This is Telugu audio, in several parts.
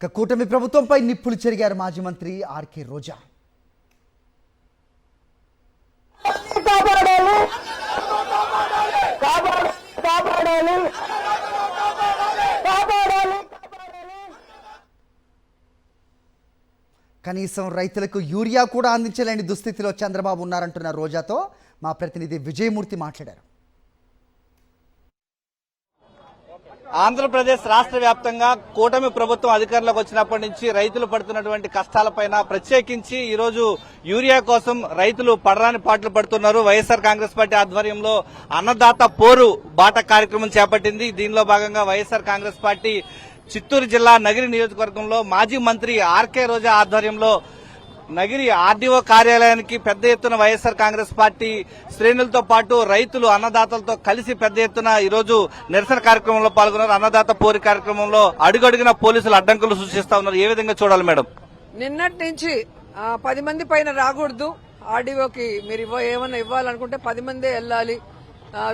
కూటమి ప్రభుత్వంపై నిప్పులు చెరిగారు మాజీ మంత్రి ఆర్కే రోజా. కనీసం రైతులకు యూరియా కూడా అందించలేని దుస్థితిలో చంద్రబాబు ఉన్నారంటున్న రోజాతో మా ప్రతినిధి విజయమూర్తి మాట్లాడారు. ఆంధ్రప్రదేశ్ రాష్ట్ర వ్యాప్తంగా కూటమి ప్రభుత్వం అధికారంలోకి వచ్చినప్పటి నుంచి రైతులు పడుతున్నటువంటి కష్టాలపైన ప్రత్యేకించి ఈ రోజు యూరియా కోసం రైతులు పడరాని పాటలు పడుతున్నారు. వైఎస్ఆర్ కాంగ్రెస్ పార్టీ ఆధ్వర్యంలో అన్నదాత పోరు బాట కార్యక్రమం చేపట్టింది. దీనిలో భాగంగా వైఎస్ఆర్ కాంగ్రెస్ పార్టీ చిత్తూరు జిల్లా నగిరి నియోజకవర్గంలో మాజీ మంత్రి ఆర్కే రోజా ఆధ్వర్యంలో నగిరి ఆర్డీఓ కార్యాలయానికి పెద్ద ఎత్తున వైఎస్ఆర్ కాంగ్రెస్ పార్టీ శ్రేణులతో పాటు రైతులు అన్నదాతలతో కలిసి పెద్ద ఎత్తున ఈరోజు నిరసన కార్యక్రమంలో పాల్గొన్నారు. అన్నదాత పోరి కార్యక్రమంలో అడుగడుగున పోలీసులు అడ్డంకులు సృష్టిస్తా ఉన్నారు. ఏ విధంగా చూడాలి మేడం? నిన్నటి నుంచి 10 మంది పైన రాకూడదు. ఆర్డీఓకి మీరు ఏమన్నా ఇవ్వాలనుకుంటే 10 మందే వెళ్లాలి.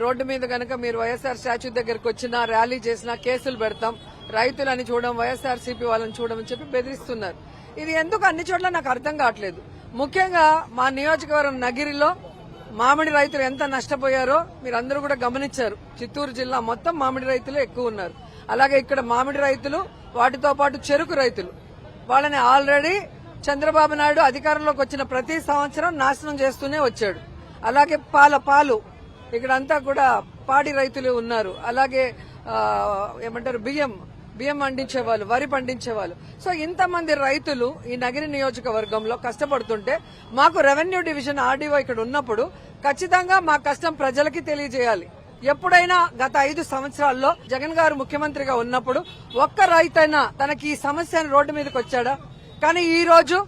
రోడ్డు మీద కనుక మీరు వైఎస్ఆర్ స్టాచ్యూ దగ్గరకు వచ్చినా ర్యాలీ చేసినా కేసులు పెడతాం, రైతులని చూడడం, వైఎస్ఆర్ సిపి వాళ్ళని చూడమని చెప్పి బెదిరిస్తున్నారు. ఇది ఎందుకు అన్ని చోట్ల నాకు అర్థం కావట్లేదు. ముఖ్యంగా మా నియోజకవర్గం నగిరిలో మామిడి రైతులు ఎంత నష్టపోయారో మీరందరూ కూడా గమనించారు. చిత్తూరు జిల్లా మొత్తం మామిడి రైతులు ఎక్కువ ఉన్నారు. అలాగే ఇక్కడ మామిడి రైతులు, వాటితో పాటు చెరుకు రైతులు, వాళ్ళని ఆల్రెడీ చంద్రబాబు నాయుడు అధికారంలోకి వచ్చిన ప్రతి సంవత్సరం నాశనం చేస్తూనే వచ్చాడు. అలాగే పాలు ఇక్కడంతా కూడా పాడి రైతులు ఉన్నారు. అలాగే ఏమంటారు బియ్యం పండించేవాళ్ళు, వరి పండించేవాళ్ళు. సో ఇంతమంది రైతులు ఈ నగిరి నియోజకవర్గంలో కష్టపడుతుంటే మాకు రెవెన్యూ డివిజన్ ఆర్డీఓ ఇక్కడ ఉన్నప్పుడు ఖచ్చితంగా మా కష్టం ప్రజలకి తెలియజేయాలి. ఎప్పుడైనా గత 5 సంవత్సరాల్లో జగన్ గారు ముఖ్యమంత్రిగా ఉన్నప్పుడు ఒక్క రైతైనా తనకి ఈ సమస్యను రోడ్డు మీదకి వచ్చాడా? కానీ ఈ రోజు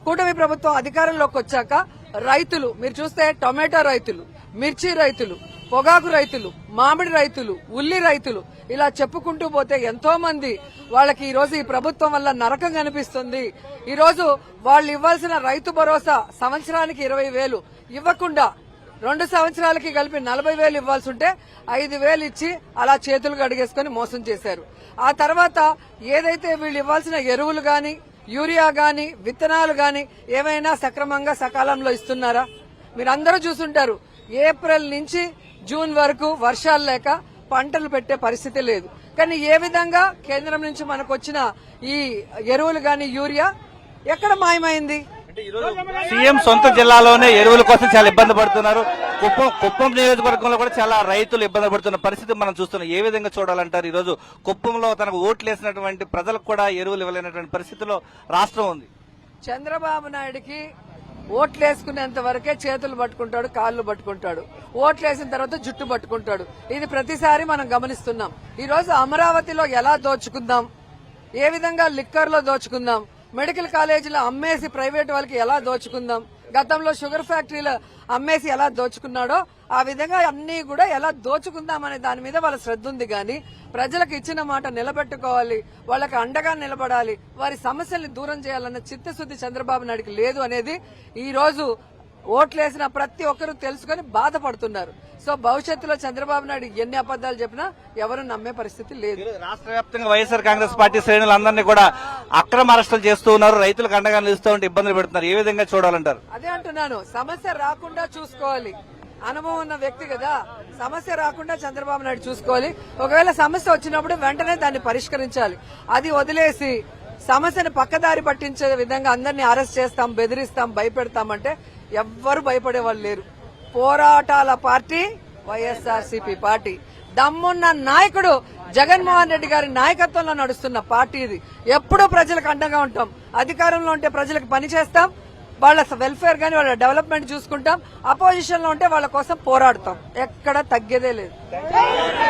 కూటమి ప్రభుత్వం అధికారంలోకి వచ్చాక రైతులు మీరు చూస్తే టొమాటో రైతులు, మిర్చి రైతులు, పొగాకు రైతులు, మామిడి రైతులు, ఉల్లి రైతులు, ఇలా చెప్పుకుంటూ పోతే ఎంతో మంది వాళ్ళకి ఈ రోజు ఈ ప్రభుత్వం వల్ల నరకం కనిపిస్తుంది. ఈ రోజు వాళ్ళు ఇవ్వాల్సిన రైతు భరోసా సంవత్సరానికి 20,000 ఇవ్వకుండా 2 సంవత్సరాలకి కలిపి 40,000 ఇవ్వాల్సి ఉంటే 5,000 ఇచ్చి అలా చేతులు కడిగేసుకుని మోసం చేశారు. ఆ తర్వాత ఏదైతే వీళ్ళు ఇవ్వాల్సిన ఎరువులు గాని, యూరియా గాని, విత్తనాలు గాని ఏమైనా సక్రమంగా సకాలంలో ఇస్తున్నారా? మీరందరూ చూసుంటారు. ఏప్రిల్ నుంచి జూన్ వరకు వర్షాలు లేక పంటలు పెట్టే పరిస్థితి లేదు. కానీ ఏ విధంగా కేంద్రం నుంచి మనకు వచ్చిన ఈ ఎరువులు గాని, యూరియా ఎక్కడ మాయమైంది? సీఎం సొంత జిల్లాలోనే ఎరువుల కోసం చాలా ఇబ్బంది పడుతున్నారు. కుప్పం నియోజకవర్గంలో కూడా చాలా రైతులు ఇబ్బంది పడుతున్న పరిస్థితి మనం చూస్తున్నాం. ఏ విధంగా చూడాలంటారు? ఈ రోజు కుప్పంలో తనకు ఓట్లు వేసినటువంటి ప్రజలకు కూడా ఎరువులు ఇవ్వలేనటువంటి పరిస్థితిలో రాష్ట్రం ఉంది. చంద్రబాబు నాయుడికి ఓట్లేసుకునేంత వరకే చేతులు పట్టుకుంటాడు, కాళ్లు పట్టుకుంటాడు. ఓట్లేసిన తర్వాత జుట్టు పట్టుకుంటాడు. ఇది ప్రతిసారి మనం గమనిస్తున్నాం. ఈ రోజు అమరావతిలో ఎలా దోచుకుందాం, ఏ విధంగా లిక్కర్ లో దోచుకుందాం, మెడికల్ కాలేజీలో అమ్మేసి ప్రైవేట్ వాళ్ళకి ఎలా దోచుకుందాం, గతంలో షుగర్ ఫ్యాక్టరీలో అమ్మేసి ఎలా దోచుకున్నాడో ఆ విధంగా అన్ని కూడా ఎలా దోచుకుందాం అనే దాని మీద వాళ్ళ శ్రద్ధ ఉంది. గాని ప్రజలకు ఇచ్చిన మాట నిలబెట్టుకోవాలి, వాళ్ళకి అండగా నిలబడాలి, వారి సమస్యల్ని దూరం చేయాలన్న చిత్తశుద్ది చంద్రబాబు నాయుడికి లేదు అనేది ఈ రోజు ఓట్లేసిన ప్రతి ఒక్కరూ తెలుసుకుని బాధపడుతున్నారు. సో భవిష్యత్తులో చంద్రబాబు నాయుడు ఎన్ని అబద్దాలు చెప్పినా ఎవరు నమ్మే పరిస్థితి లేదు. రాష్ట్ర వ్యాప్తంగా వైఎస్ఆర్ కాంగ్రెస్ పార్టీ శ్రేణులందరినీ కూడా అక్రమ అరెస్టులు చేస్తూ ఉన్నారు. రైతులకు అండగా నిలుస్తూ ఉంటే ఇబ్బందులు పెడుతున్నారు. ఏ విధంగా చూడాలంటారు? అదే అంటున్నాను, సమస్య రాకుండా చూసుకోవాలి. అనుభవం ఉన్న వ్యక్తి కదా, సమస్య రాకుండా చంద్రబాబు నాయుడు చూసుకోవాలి. ఒకవేళ సమస్య వచ్చినప్పుడు వెంటనే దాన్ని పరిష్కరించాలి. అది వదిలేసి సమస్యను పక్కదారి పట్టించే విధంగా అందరినీ అరెస్ట్ చేస్తాం, బెదిరిస్తాం, భయపెడతామంటే ఎవ్వరు భయపడే వాళ్ళు లేరు. పోరాటాల పార్టీ వైఎస్ఆర్సీపీ పార్టీ. దమ్మున్న నాయకుడు జగన్మోహన్ రెడ్డి గారి నాయకత్వంలో నడుస్తున్న పార్టీ ఇది. ఎప్పుడూ ప్రజలకు అండగా ఉంటాం. అధికారంలో ఉంటే ప్రజలకు పని చేస్తాం, వాళ్ళ వెల్ఫేర్ గానీ వాళ్ళ డెవలప్మెంట్ చూసుకుంటాం. అపోజిషన్ లో ఉంటే వాళ్ళ కోసం పోరాడతాం. ఎక్కడ తగ్గేదే లేదు.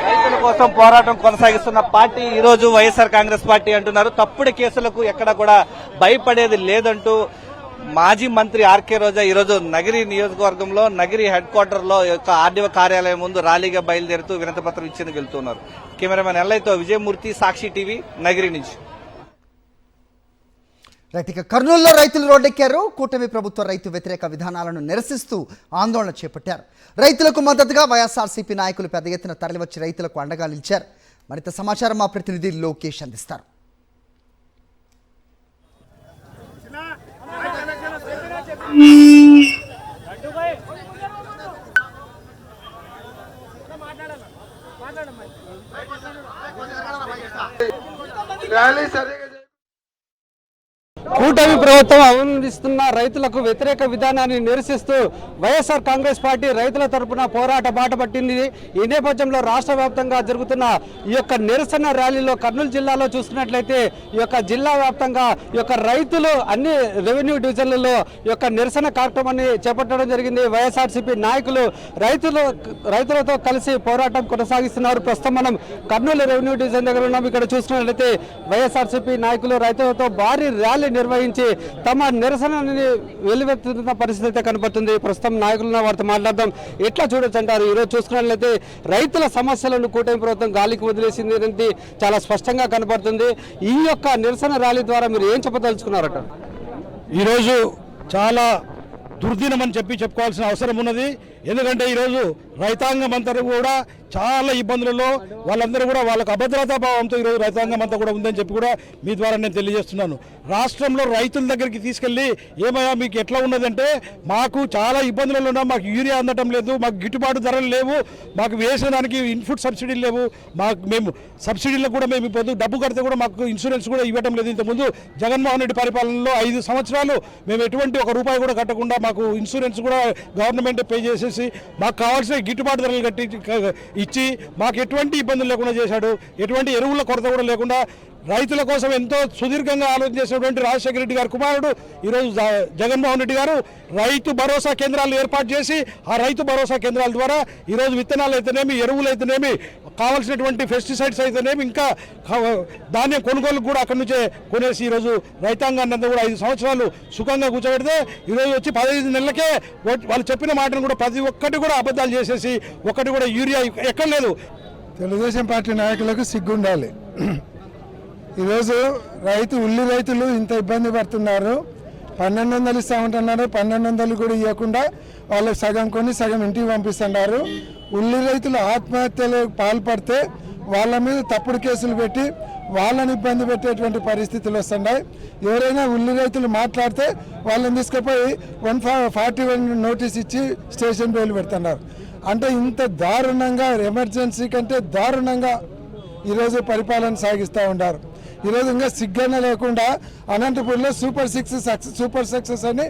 రైతుల కోసం పోరాటం కొనసాగిస్తున్న పార్టీ ఈ రోజు వైఎస్ఆర్ కాంగ్రెస్ పార్టీ అంటున్నారు. తప్పుడు కేసులకు ఎక్కడ కూడా భయపడేది లేదంటూ మాజీ మంత్రి ఆర్కే రోజా ఈ రోజు నగిరి నియోజకవర్గంలో నగిరి హెడ్ క్వార్టర్ లో ఆర్డీఓ కార్యాలయం ముందు ర్యాలీగా బయలుదేరుతూ వినతి పత్రం ఇచ్చేందుకు వెళ్తున్నారు. కెమెరామెన్ ఎల్ఐతో విజయమూర్తి, సాక్షి టీవీ, నగిరి నుంచి. ఇక కర్నూలులో రైతులు రోడ్డెక్కారు. కూటమి ప్రభుత్వ రైతు వ్యతిరేక విధానాలను నిరసిస్తూ ఆందోళన చేపట్టారు. రైతులకు మద్దతుగా వైఎస్ఆర్సీపీ నాయకులు పెద్ద ఎత్తున తరలివచ్చి రైతులకు అండగా నిలిచారు. మరింత సమాచారం మా ప్రతినిధి లోకేష్ అందిస్తారు. ర్యాలీ సరిగా కూటమి ప్రభుత్వం అవలంబిస్తున్న రైతులకు వ్యతిరేక విధానాన్ని నిరసిస్తూ వైఎస్ఆర్ కాంగ్రెస్ పార్టీ రైతుల తరపున పోరాట బాట పట్టింది. ఈ నేపథ్యంలో రాష్ట్ర వ్యాప్తంగా జరుగుతున్న ఈ యొక్క నిరసన ర్యాలీలో కర్నూలు జిల్లాలో చూసుకున్నట్లయితే ఈ యొక్క జిల్లా వ్యాప్తంగా ఈ యొక్క రైతులు అన్ని రెవెన్యూ డివిజన్లలో ఈ యొక్క నిరసన కార్యక్రమాన్ని చేపట్టడం జరిగింది. వైఎస్ఆర్సీపీ నాయకులు రైతులతో కలిసి పోరాటం కొనసాగిస్తున్నారు. ప్రస్తుతం మనం కర్నూలు రెవెన్యూ డివిజన్ దగ్గర ఉన్నాం. ఇక్కడ చూసుకున్నట్లయితే వైఎస్ఆర్సీపీ నాయకులు రైతులతో భారీ ర్యాలీ నిర్వహించి తమ నిరసనని వెలువెత్తుతున్న పరిస్థితి అయితే కనపడుతుంది. ప్రస్తుతం నాయకులను వారితో మాట్లాడదాం. ఎట్లా చూడొచ్చు అంటారు? ఈరోజు చూసుకున్నట్లయితే రైతుల సమస్యలను కూటమి ప్రభుత్వం గాలికి వదిలేసింది అనేది చాలా స్పష్టంగా కనపడుతుంది. ఈ యొక్క నిరసన ర్యాలీ ద్వారా మీరు ఏం చెప్పదలుచుకున్నారట? ఈరోజు చాలా దుర్దినమని చెప్పుకోవాల్సిన అవసరం ఉన్నది. ఎందుకంటే ఈరోజు రైతాంగం అంతా కూడా చాలా ఇబ్బందులలో వాళ్ళందరూ కూడా వాళ్ళకు అభద్రతా భావంతో ఈరోజు రైతాంగం అంతా కూడా ఉందని చెప్పి కూడా మీ ద్వారా నేను తెలియజేస్తున్నాను. రాష్ట్రంలో రైతుల దగ్గరికి తీసుకెళ్ళి ఏమయ్యా మీకు ఎట్లా ఉన్నదంటే మాకు చాలా ఇబ్బందులలో ఉన్నాం, మాకు యూరియా అందటం లేదు, మాకు గిట్టుబాటు ధరలు లేవు, మాకు వేసేదానికి ఇన్పుట్ సబ్సిడీలు లేవు, మేము సబ్సిడీలకు కూడా మేము ఇప్పుడు డబ్బు కడితే కూడా మాకు ఇన్సూరెన్స్ కూడా ఇవ్వటం లేదు. ఇంతకుముందు జగన్మోహన్ రెడ్డి పరిపాలనలో 5 సంవత్సరాలు మేము ఎటువంటి ఒక రూపాయి కూడా కట్టకుండా మాకు ఇన్సూరెన్స్ కూడా గవర్నమెంట్ పే చేసేసి మాకు కావాల్సిన గిట్టుబాటు ధరలు కట్టి ఇచ్చి మాకు ఎటువంటి ఇబ్బందులు లేకుండా చేశాడు. ఎటువంటి ఎరువుల కొరత కూడా లేకుండా రైతుల కోసం ఎంతో సుదీర్ఘంగా ఆలోచన చేసినటువంటి రాజశేఖర రెడ్డి గారి కుమారుడు ఈరోజు జగన్మోహన్ రెడ్డి గారు రైతు భరోసా కేంద్రాలు ఏర్పాటు చేసి ఆ రైతు భరోసా కేంద్రాల ద్వారా ఈరోజు విత్తనాలు అయితేనేమి, ఎరువులు అయితేనేమి, కావాల్సినటువంటి పెస్టిసైడ్స్ అయితేనేమి, ఇంకా ధాన్యం కొనుగోలు కూడా అక్కడి నుంచే కొనేసి ఈరోజు రైతాంగాన్ని అంతా కూడా 5 సంవత్సరాలు సుఖంగా కూర్చోబెడితే ఈరోజు వచ్చి 15 నెలలకే వాళ్ళు చెప్పిన మాటను కూడా ప్రతి ఒక్కటి కూడా అబద్ధాలు చేసేసి ఒక్కటి కూడా యూరియా ఎక్కడ లేదు. తెలుగుదేశం పార్టీ నాయకులకు సిగ్గుండాలి. ఈరోజు ఉల్లి రైతులు ఇంత ఇబ్బంది పడుతున్నారు. 1200 ఇస్తామంటున్నారు, 1200 కూడా ఇవ్వకుండా వాళ్ళకి సగం కొని సగం ఇంటికి పంపిస్తున్నారు. ఉల్లి రైతులు ఆత్మహత్యలకు పాల్పడితే వాళ్ళ మీద తప్పుడు కేసులు పెట్టి వాళ్ళని ఇబ్బంది పెట్టేటువంటి పరిస్థితులు వస్తున్నాయి. ఎవరైనా ఉల్లి రైతులు మాట్లాడితే వాళ్ళని తీసుకుపోయి 141 నోటీస్ ఇచ్చి స్టేషన్ బెయిల్ పెడుతున్నారు. అంటే ఇంత దారుణంగా, ఎమర్జెన్సీ కంటే దారుణంగా ఈరోజు పరిపాలన సాగిస్తూ ఉన్నారు. ఈరోజు ఇంకా సిగ్గన లేకుండా అనంతపూర్లో సూపర్ సక్సెస్ అని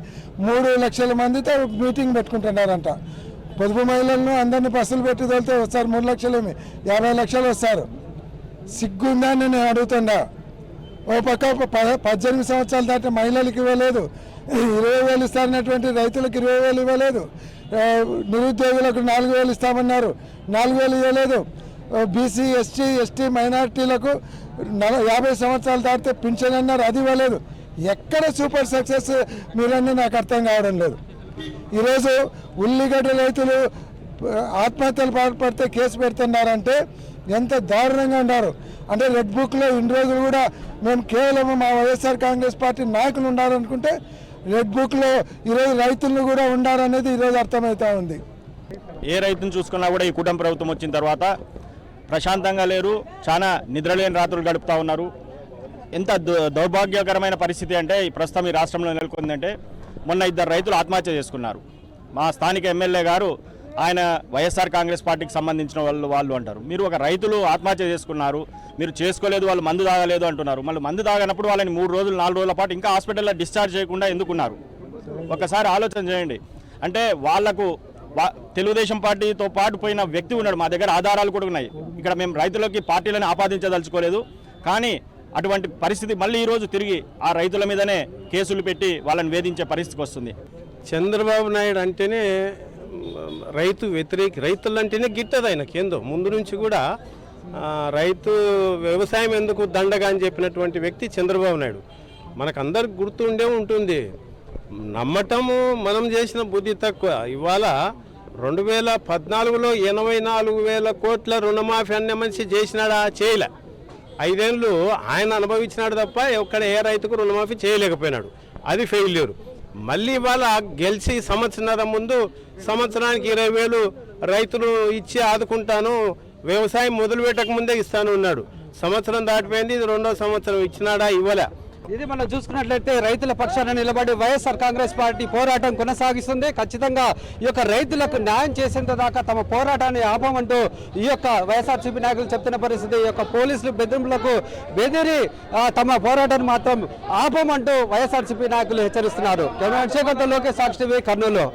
3 లక్షల మందితో మీటింగ్ పెట్టుకుంటున్నారంట. పొదుపు మహిళలను అందరినీ బస్సులు పెట్టి తోలితే వస్తారు 3 లక్షలేమి 50 లక్షలు వస్తారు. సిగ్గుందని నేను అడుగుతున్నా. ఓ పక్క 18 సంవత్సరాల దాటి మహిళలకు ఇవ్వలేదు, 20,000 ఇస్తారన్నటువంటి రైతులకు 20,000 ఇవ్వలేదు, నిరుద్యోగులకు 4,000 ఇస్తామన్నారు, 4,000 ఇవ్వలేదు. బీసీ, ఎస్టీ మైనారిటీలకు 50 సంవత్సరాలు దాటితే పింఛన్ అన్నారు, అది ఇవ్వలేదు. ఎక్కడ సూపర్ సక్సెస్ మీరన్నీ నాకు అర్థం కావడం లేదు. ఈరోజు ఉల్లిగడ్డ రైతులు ఆత్మహత్యలు పాల్పడితే కేసు పెడుతున్నారంటే ఎంత దారుణంగా ఉన్నారు. అంటే రెడ్ బుక్లో ఇన్ని రోజులు కూడా మేము కేవలం మా వైఎస్ఆర్ కాంగ్రెస్ పార్టీ నాయకులు ఉండాలనుకుంటే రెడ్ బుక్లో ఈరోజు రైతులను కూడా ఉండాలనేది ఈరోజు అర్థమవుతా ఉంది. ఏ రైతును చూసుకున్నా కూడా ఈ కూటమి ప్రభుత్వం వచ్చిన తర్వాత ప్రశాంతంగా లేరు, చాలా నిద్రలేని రాత్రులు గడుపుతూ ఉన్నారు. ఎంత దౌర్భాగ్యకరమైన పరిస్థితి అంటే ఈ ప్రస్తుతం ఈ రాష్ట్రంలో నెలకొందంటే మొన్న 2 రైతులు ఆత్మహత్య చేసుకున్నారు. మా స్థానిక ఎమ్మెల్యే గారు ఆయన వైఎస్ఆర్ కాంగ్రెస్ పార్టీకి సంబంధించిన వాళ్ళు అంటారు. మీరు ఒక రైతులు ఆత్మహత్య చేసుకున్నారు, మీరు చేసుకోలేదు, వాళ్ళు మందు తాగలేదు అంటున్నారు. మళ్ళీ మందు తాగనప్పుడు వాళ్ళని 3 రోజులు 4 రోజుల పాటు ఇంకా హాస్పిటల్లో డిశ్చార్జ్ చేయకుండా ఎందుకున్నారు? ఒకసారి ఆలోచన చేయండి. అంటే వాళ్లకు తెలుగుదేశం పార్టీతో పాటు పోయిన వ్యక్తి ఉన్నాడు. మా దగ్గర ఆధారాలు కూడా ఉన్నాయి. ఇక్కడ మేము రైతులకి పార్టీలను ఆపాదించదలుచుకోలేదు, కానీ అటువంటి పరిస్థితి మళ్ళీ ఈరోజు తిరిగి ఆ రైతుల మీదనే కేసులు పెట్టి వాళ్ళని వేధించే పరిస్థితికి వస్తుంది. చంద్రబాబు నాయుడు అంటేనే రైతు వ్యతిరేక, రైతులంటేనే గిట్టదు ఆయనకి. ఏందో ముందు నుంచి కూడా రైతు వ్యవసాయం ఎందుకు దండగా అని చెప్పినటువంటి వ్యక్తి చంద్రబాబు నాయుడు. మనకందరికి గుర్తుండే ఉంటుంది. నమ్మటము మనం చేసిన బుద్ధి తక్కువ. ఇవాళ 2014లో 84,000 కోట్ల రుణమాఫీ అన్న మనిషి చేసినాడా? చేయలే. 5 ఏళ్ళు ఆయన అనుభవించినాడు తప్ప ఎక్కడ ఏ రైతుకు రుణమాఫీ చేయలేకపోయినాడు. అది ఫెయిల్యూర్. మళ్ళీ ఇవాళ గెలిచి సంవత్సరాల ముందు సంవత్సరానికి 20,000 రైతులు ఇచ్చి ఆదుకుంటాను, వ్యవసాయం మొదలు పెట్టక ముందే ఇస్తాను ఉన్నాడు. సంవత్సరం దాటిపోయింది, ఇది 2వ సంవత్సరం ఇచ్చినాడా? ఇవ్వలే. ఇది మనం చూసుకున్నట్లయితే రైతుల పక్షాన నిలబడి వైఎస్ఆర్ కాంగ్రెస్ పార్టీ పోరాటం కొనసాగిస్తుంది. ఖచ్చితంగా ఈ యొక్క రైతులకు న్యాయం చేసేంత దాకా తమ పోరాటాన్ని ఆపమంటూ ఈ యొక్క వైఎస్ఆర్సీపీ నాయకులు చెప్తున్న పరిస్థితి. ఈ యొక్క పోలీసులు బెదిరింపులకు బెదిరి తమ పోరాటాన్ని మాత్రం ఆపమంటూ వైఎస్ఆర్సీపీ నాయకులు హెచ్చరిస్తున్నారు. కెమెరా శేఖర్తో లోకేష్, సాక్షి టీవీ, కర్నూలు.